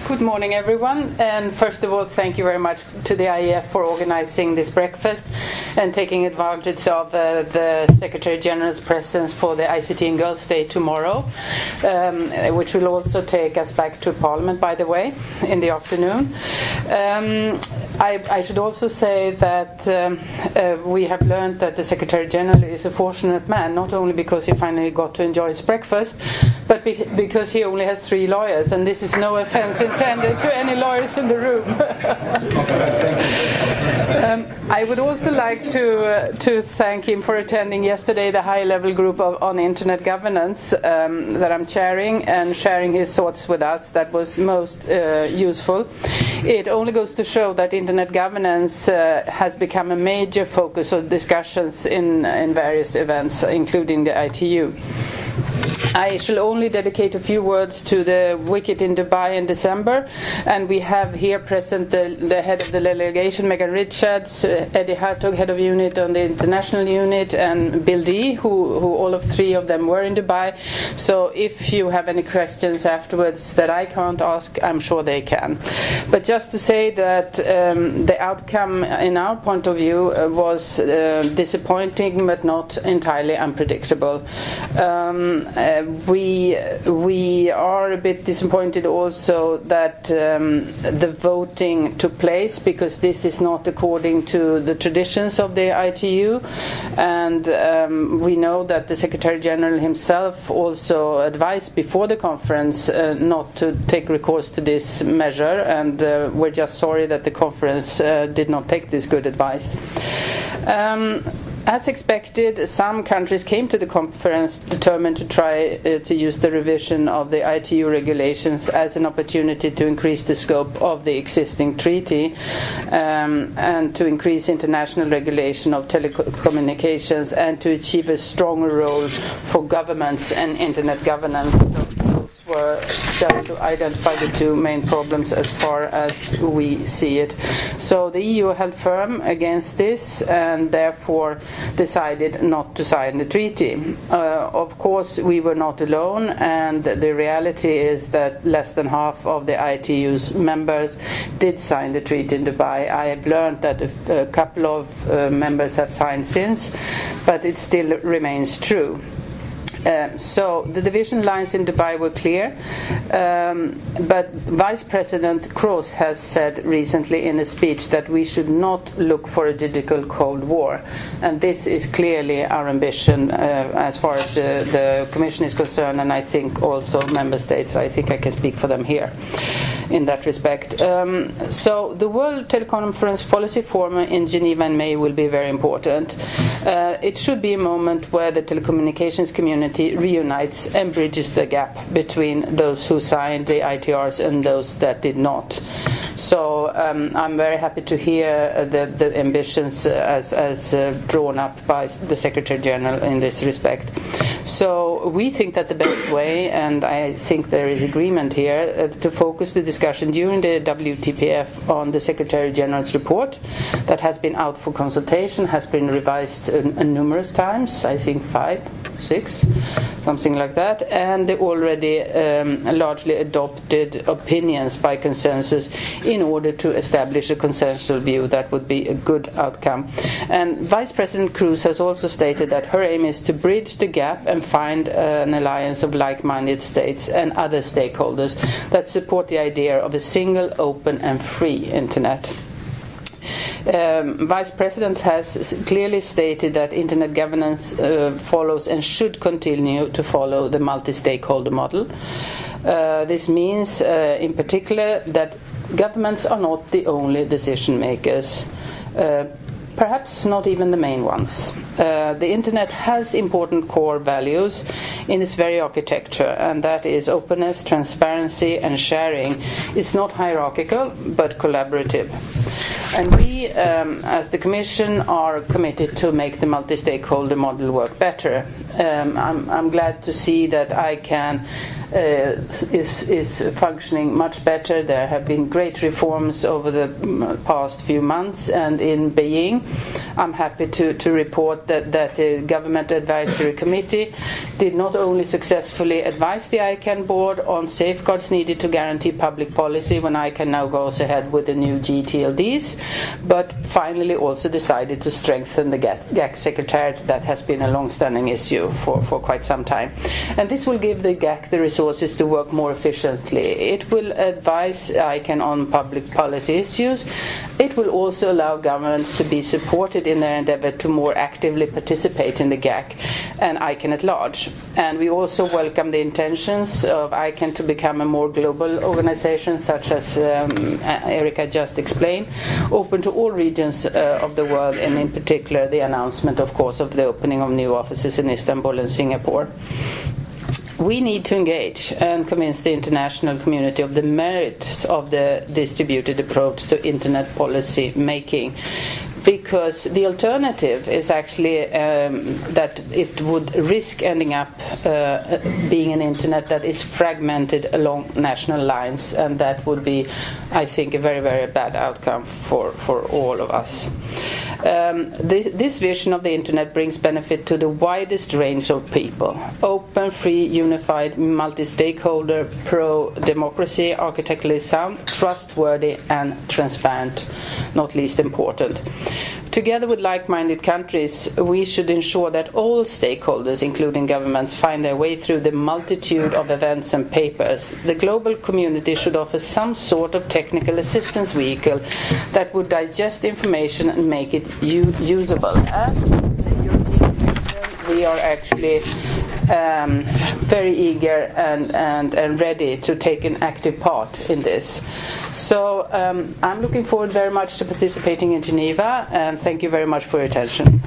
Good morning, everyone. And first of all, thank you very much to the IEF for organizing this breakfast and taking advantage of the Secretary General's presence for the ICT and Girls Day tomorrow, which will also take us back to Parliament, by the way, in the afternoon. I should also say that we have learned that the Secretary General is a fortunate man, not only because he finally got to enjoy his breakfast, but because he only has 3 lawyers, and this is no offense intended to any lawyers in the room. I would also like to thank him for attending yesterday the high-level group on internet governance that I'm chairing, and sharing his thoughts with us. That was most useful. It only goes to show that internet governance has become a major focus of discussions in various events, including the ITU. I shall only dedicate a few words to the wicket in Dubai in December, and we have here present the head of the delegation, Megan Richards, Eddie Hartog, head of unit on the international unit, and Bill Dee, who all of 3 of them were in Dubai. So if you have any questions afterwards that I can't ask, I'm sure they can. But just to say that the outcome, in our point of view, was disappointing but not entirely unpredictable. We are a bit disappointed also that the voting took place, because this is not according to the traditions of the ITU, and we know that the Secretary General himself also advised before the conference not to take recourse to this measure, and we're just sorry that the conference did not take this good advice. As expected, some countries came to the conference determined to try to use the revision of the ITU regulations as an opportunity to increase the scope of the existing treaty and to increase international regulation of telecommunications and to achieve a stronger role for governments and internet governance. So those were just to identify the 2 main problems as far as we see it. So the EU held firm against this and therefore decided not to sign the treaty. Of course, we were not alone, and the reality is that less than half of the ITU's members did sign the treaty in Dubai. I have learned that a couple of members have signed since, but it still remains true. So the division lines in Dubai were clear, but Vice President Kroes has said recently in a speech that we should not look for a digital Cold War, and this is clearly our ambition as far as the Commission is concerned, and I think also Member States. I think I can speak for them here in that respect. So the World Telecommunication Policy Forum in Geneva in May will be very important. It should be a moment where the telecommunications community reunites and bridges the gap between those who signed the ITRs and those that did not. So I'm very happy to hear the ambitions as drawn up by the Secretary General in this respect. So we think that the best way, and I think there is agreement here, to focus the discussion during the WTPF on the Secretary General's report that has been out for consultation, has been revised numerous times, I think 5, 6, something like that, and the already largely adopted opinions by consensus in order to establish a consensual view that would be a good outcome. And Vice President Kroes has also stated that her aim is to bridge the gap and find an alliance of like-minded states and other stakeholders that support the idea of a single, open and free Internet. Vice President has clearly stated that internet governance follows and should continue to follow the multi-stakeholder model. This means, in particular, that governments are not the only decision makers. Perhaps not even the main ones. The Internet has important core values in its very architecture, and that is openness, transparency and sharing. It's not hierarchical, but collaborative. And we, as the Commission, are committed to make the multi-stakeholder model work better. I'm glad to see that ICANN is functioning much better. There have been great reforms over the past few months, and in Beijing I'm happy to report that the Government Advisory Committee did not only successfully advise the ICANN board on safeguards needed to guarantee public policy when ICANN now goes ahead with the new GTLDs, but finally also decided to strengthen the GAC Secretariat. That has been a long-standing issue for quite some time. And this will give the GAC the resources to work more efficiently. It will advise ICANN on public policy issues. It will also allow governments to be supported in their endeavor to more actively participate in the GAC and ICANN at large. And we also welcome the intentions of ICANN to become a more global organization, such as Erika just explained, open to all regions of the world, and in particular the announcement, of course, of the opening of new offices in Istanbul and Singapore. We need to engage and convince the international community of the merits of the distributed approach to internet policy making, because the alternative is actually that it would risk ending up being an internet that is fragmented along national lines, and that would be, I think, a very, very bad outcome for all of us. This vision of the internet brings benefit to the widest range of people. Open, free, unified, multi-stakeholder, pro-democracy, architecturally sound, trustworthy and transparent, not least important. Together with like-minded countries, we should ensure that all stakeholders, including governments, find their way through the multitude of events and papers. The global community should offer some sort of technical assistance vehicle that would digest information and make it usable. And the European Commission, we are actually very eager and ready to take an active part in this. So I'm looking forward very much to participating in Geneva, and thank you very much for your attention.